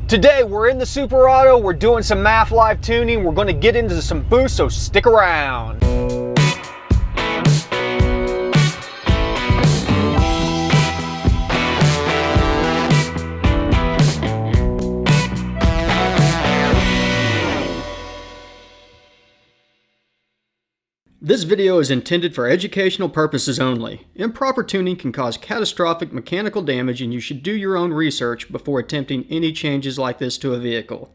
Today we're in the Super Auto, we're doing some MAF live tuning, we're going to get into some boost, so stick around. This video is intended for educational purposes only. Improper tuning can cause catastrophic mechanical damage, and you should do your own research before attempting any changes like this to a vehicle.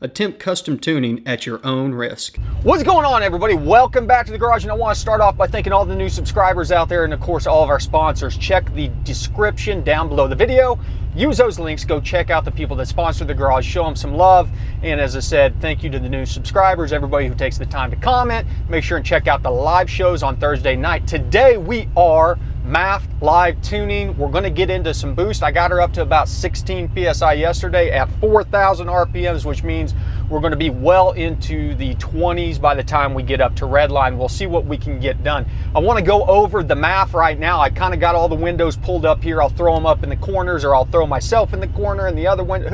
Attempt custom tuning at your own risk. What's going on, everybody? Welcome back to the garage, and I want to start off by thanking all the new subscribers out there and of course all of our sponsors. Check the description down below the video. Use those links, go check out the people that sponsor the garage, show them some love. And as I said, thank you to the new subscribers, everybody who takes the time to comment. Make sure and check out the live shows on Thursday night. Today we are MAF live tuning. We're going to get into some boost. I got her up to about 16 psi yesterday at 4,000 RPMs, which means we're going to be well into the 20s by the time we get up to redline. We'll see what we can get done. I want to go over the MAF right now. I kind of got all the windows pulled up here. I'll throw them up in the corners, or I'll throw myself in the corner and the other one,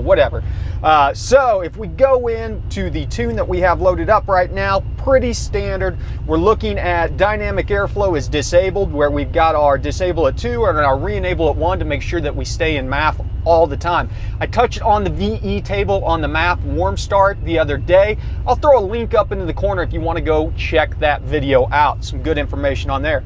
whatever. So if we go into the tune that we have loaded up right now, pretty standard. We're looking at dynamic airflow is disabled, where we've got our disable at 2 and our re-enable at 1 to make sure that we stay in MAF all the time. I touched on the VE table on the MAF warm start the other day. I'll throw a link up into the corner if you want to go check that video out. Some good information on there.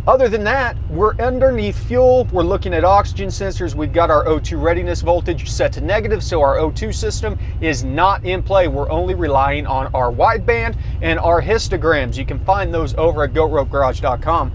Other than that, we're underneath fuel. We're looking at oxygen sensors. We've got our O2 readiness voltage set to negative, so our O2 system is not in play. We're only relying on our wideband and our histograms. You can find those over at goatropegarage.com.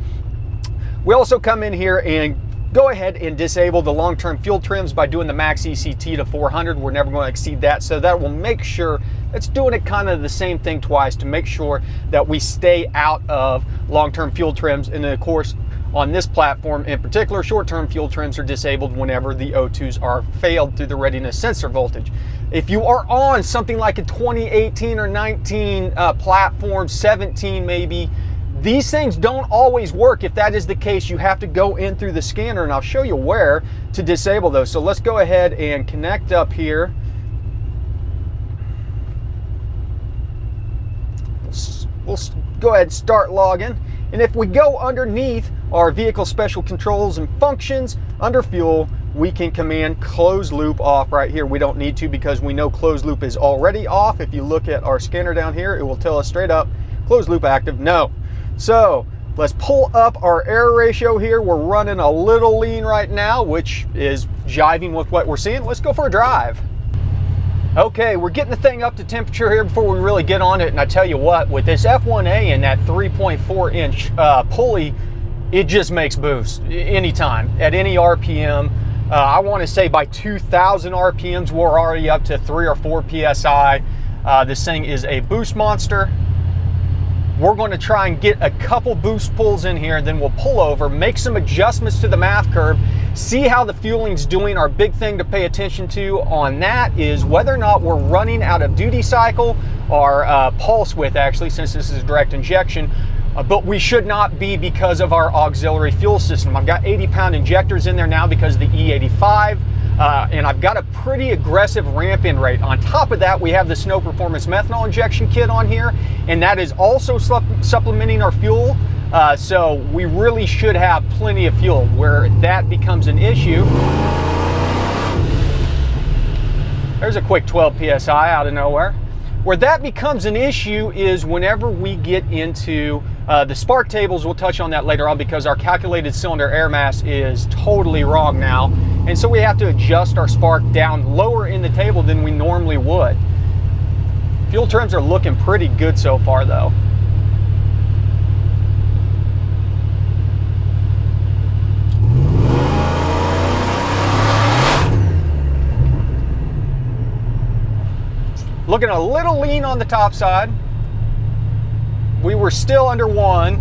We also come in here and go ahead and disable the long-term fuel trims by doing the max ECT to 400. We're never going to exceed that, so that will make sure it's doing it kind of the same thing twice to make sure that we stay out of long-term fuel trims. And then of course, on this platform in particular, short-term fuel trims are disabled whenever the O2s are failed through the readiness sensor voltage. If you are on something like a 2018 or 19 platform, 17 maybe, these things don't always work. If that is the case, you have to go in through the scanner, and I'll show you where to disable those. So let's go ahead and connect up here. We'll go ahead and start logging. And if we go underneath our vehicle special controls and functions, under fuel, we can command closed loop off right here. We don't need to because we know closed loop is already off. If you look at our scanner down here, it will tell us straight up, closed loop active, no. So let's pull up our air ratio here. We're running a little lean right now, which is jiving with what we're seeing. Let's go for a drive. Okay, we're getting the thing up to temperature here before we really get on it. And I tell you what, with this F1A and that 3.4 inch pulley, it just makes boost anytime at any RPM. I want to say by 2,000 RPMs, we're already up to 3 or 4 PSI. This thing is a boost monster. We're going to try and get a couple boost pulls in here, then we'll pull over, make some adjustments to the MAF curve, see how the fueling's doing. Our big thing to pay attention to on that is whether or not we're running out of duty cycle or pulse width, actually, since this is direct injection. But we should not be because of our auxiliary fuel system. I've got 80-pound injectors in there now because of the E85. And I've got a pretty aggressive ramp in rate. On top of that, we have the Snow Performance methanol injection kit on here, and that is also supplementing our fuel. So we really should have plenty of fuel. Where that becomes an issue, there's a quick 12 PSI out of nowhere. Where that becomes an issue is whenever we get into the spark tables. We'll touch on that later on because our calculated cylinder air mass is totally wrong now. And so we have to adjust our spark down lower in the table than we normally would. Fuel trims are looking pretty good so far though. Looking a little lean on the top side. We were still under 1,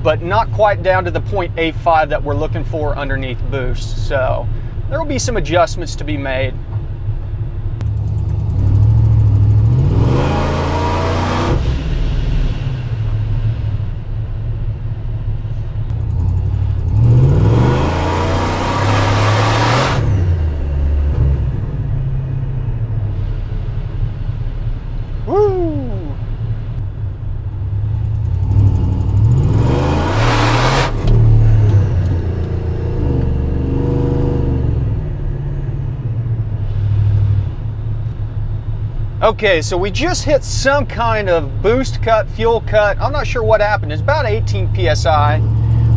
but not quite down to the 0.85 that we're looking for underneath boost. So there will be some adjustments to be made. Okay, so we just hit some kind of boost cut, fuel cut. I'm not sure what happened. It's about 18 PSI.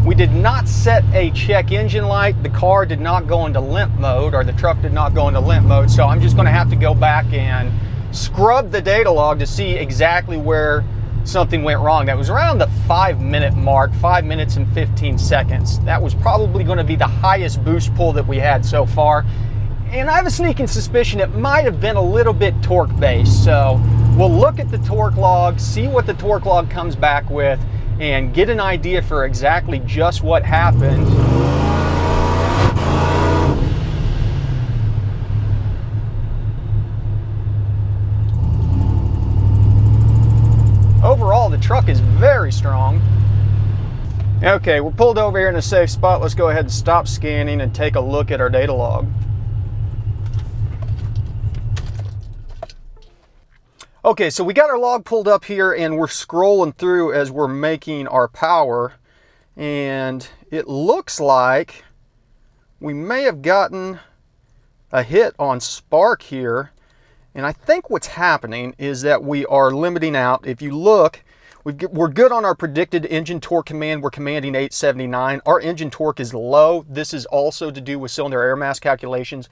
We did not set a check engine light. The car did not go into limp mode, or the truck did not go into limp mode. So I'm just gonna have to go back and scrub the data log to see exactly where something went wrong. That was around the 5-minute mark, 5 minutes and 15 seconds. That was probably gonna be the highest boost pull that we had so far. And I have a sneaking suspicion it might have been a little bit torque based. So we'll look at the torque log, see what the torque log comes back with, and get an idea for exactly just what happened. Overall, the truck is very strong. Okay, we're pulled over here in a safe spot. Let's go ahead and stop scanning and take a look at our data log. Okay, so we got our log pulled up here and we're scrolling through as we're making our power, and it looks like we may have gotten a hit on spark here. And I think what's happening is that we are limiting out. If you look, we're good on our predicted engine torque command. We're commanding 879. Our engine torque is low. This is also to do with cylinder air mass calculations.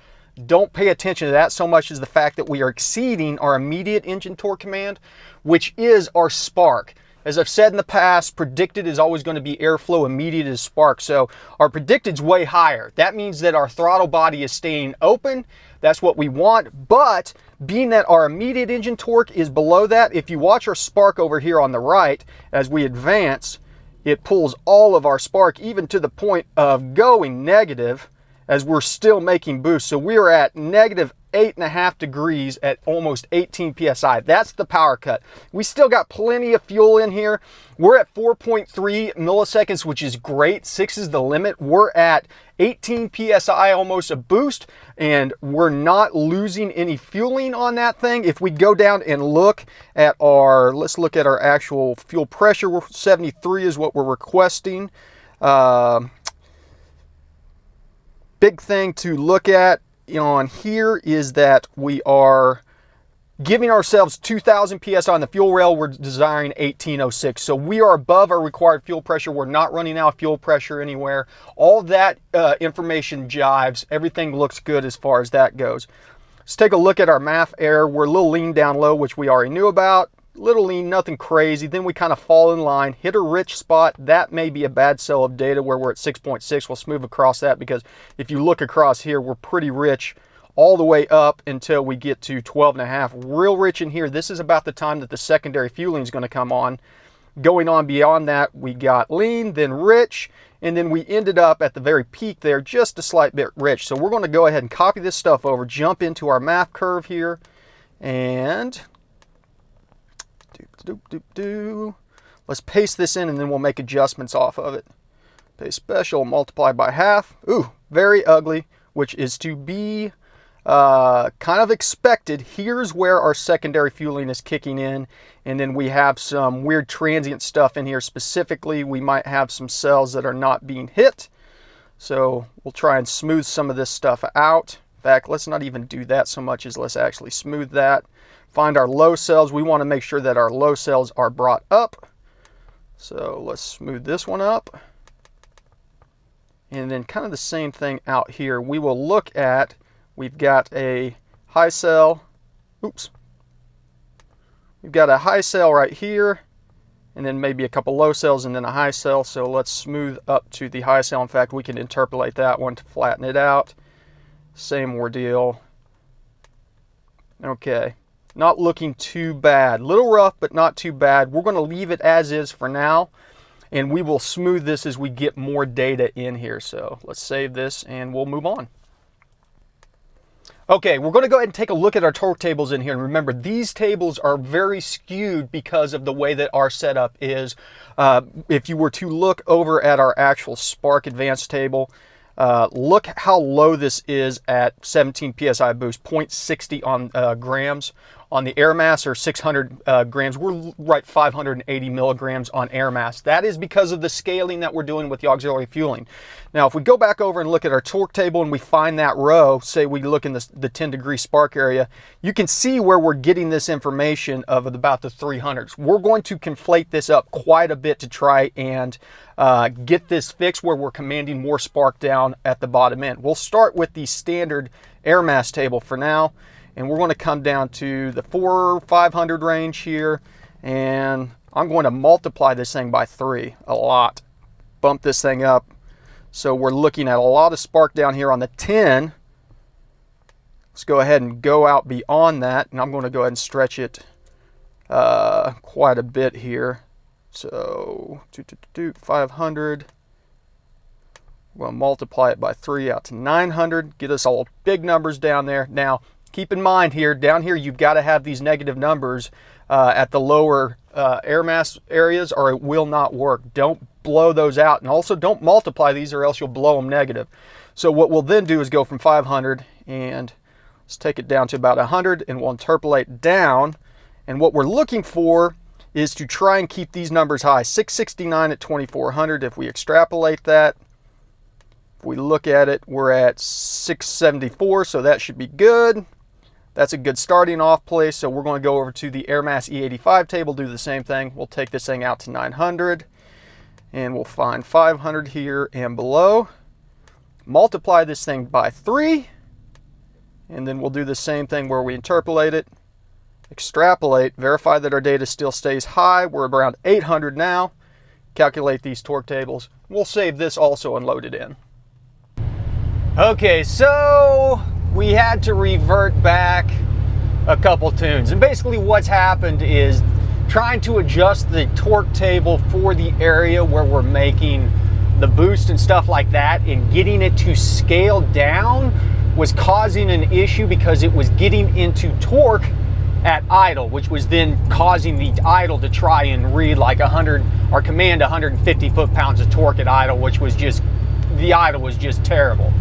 Don't pay attention to that so much as the fact that we are exceeding our immediate engine torque command, which is our spark. As I've said in the past, predicted is always going to be airflow, immediate is spark. So our predicted's way higher. That means that our throttle body is staying open. That's what we want. But being that our immediate engine torque is below that, if you watch our spark over here on the right, as we advance, it pulls all of our spark, even to the point of going negative, as we're still making boost. So we are at negative 8.5 degrees at almost 18 PSI. That's the power cut. We still got plenty of fuel in here. We're at 4.3 milliseconds, which is great. 6 is the limit. We're at 18 PSI, almost a boost, and we're not losing any fueling on that thing. If we go down and look at our, let's look at our actual fuel pressure. 73 is what we're requesting. Big thing to look at on here is that we are giving ourselves 2,000 PSI on the fuel rail. We're desiring 1806. So we are above our required fuel pressure. We're not running out of fuel pressure anywhere. All that information jives. Everything looks good as far as that goes. Let's take a look at our MAF error. We're a little lean down low, which we already knew about. Little lean, nothing crazy. Then we kind of fall in line, hit a rich spot. That may be a bad cell of data where we're at 6.6. We'll smooth across that, because if you look across here, we're pretty rich all the way up until we get to 12.5. Real rich in here. This is about the time that the secondary fueling is going to come on. Going on beyond that, we got lean, then rich, and then we ended up at the very peak there, just a slight bit rich. So we're going to go ahead and copy this stuff over, jump into our MAF curve here, and let's paste this in, and then we'll make adjustments off of it. Paste special, multiply by half. Ooh, very ugly, which is to be kind of expected. Here's where our secondary fueling is kicking in, and then we have some weird transient stuff in here. Specifically, we might have some cells that are not being hit. So we'll try and smooth some of this stuff out. In fact, let's not even do that so much as let's actually smooth that. Find our low cells. We want to make sure that our low cells are brought up. So let's smooth this one up. And then kind of the same thing out here. We will look at, we've got a high cell. Oops. We've got a high cell right here, and then maybe a couple low cells and then a high cell. So let's smooth up to the high cell. In fact, we can interpolate that one to flatten it out. Same ordeal. Okay. Not looking too bad. Little rough, but not too bad. We're going to leave it as is for now, and we will smooth this as we get more data in here. So let's save this and we'll move on. Okay, we're going to go ahead and take a look at our torque tables in here. And remember, these tables are very skewed because of the way that our setup is. If you were to look over at our actual Spark Advanced table, look how low this is at 17 PSI boost, 0.60 on grams on the air mass are 600 grams. We're right 580 milligrams on air mass. That is because of the scaling that we're doing with the auxiliary fueling. Now, if we go back over and look at our torque table and we find that row, say we look in the 10-degree spark area, you can see where we're getting this information of about the 300s. We're going to conflate this up quite a bit to try and get this fixed where we're commanding more spark down at the bottom end. We'll start with the standard air mass table for now. And we're going to come down to the 400 or 500 range here, and I'm going to multiply this thing by 3 a lot. Bump this thing up. So we're looking at a lot of spark down here on the 10. Let's go ahead and go out beyond that, and I'm going to go ahead and stretch it quite a bit here. So 500. We'll multiply it by 3 out to 900. Get us all big numbers down there. Now, keep in mind here, down here, you've got to have these negative numbers at the lower air mass areas or it will not work. Don't blow those out, and also don't multiply these or else you'll blow them negative. So what we'll then do is go from 500 and let's take it down to about 100, and we'll interpolate down. And what we're looking for is to try and keep these numbers high. 669 at 2400. If we extrapolate that, if we look at it, we're at 674, so that should be good. That's a good starting off place. So we're going to go over to the air mass E85 table, do the same thing. We'll take this thing out to 900, and we'll find 500 here and below. Multiply this thing by 3, and then we'll do the same thing where we interpolate it, extrapolate, verify that our data still stays high. We're around 800 now. Calculate these torque tables. We'll save this also and load it in. Okay, so we had to revert back a couple tunes, and basically what's happened is trying to adjust the torque table for the area where we're making the boost and stuff like that, and getting it to scale down was causing an issue because it was getting into torque at idle, which was then causing the idle to try and read like 100 or command 150 foot-pounds of torque at idle, which was just, the idle was just terrible.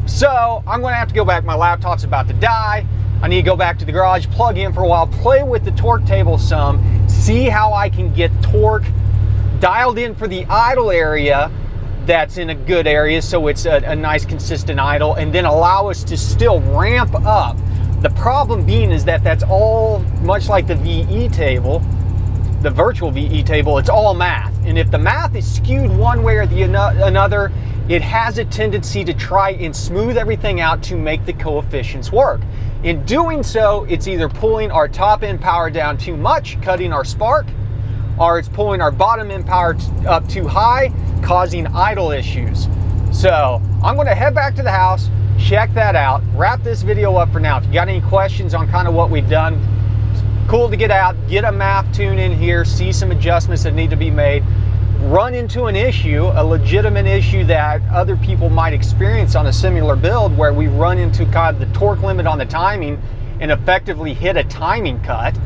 So I'm going to have to go back. My laptop's about to die. I need to go back to the garage, plug in for a while, play with the torque table some, see how I can get torque dialed in for the idle area that's in a good area, so it's a nice consistent idle, and then allow us to still ramp up. The problem being is that that's all much like the VE table, the virtual VE table, it's all math. And if the math is skewed one way or the another, it has a tendency to try and smooth everything out to make the coefficients work. In doing so, it's either pulling our top end power down too much, cutting our spark, or it's pulling our bottom end power up too high, causing idle issues. So I'm going to head back to the house, check that out, wrap this video up for now. If you got any questions on kind of what we've done, it's cool to get out, get a MAF tune in here, see some adjustments that need to be made, run into an issue, a legitimate issue that other people might experience on a similar build, where we run into kind of the torque limit on the timing and effectively hit a timing cut.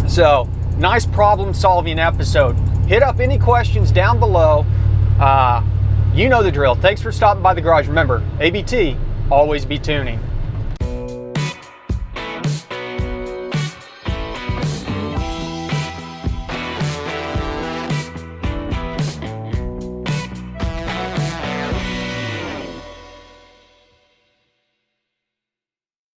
So nice problem solving episode. Hit up any questions down below. You know the drill. Thanks for stopping by the garage. Remember, ABT, always be tuning.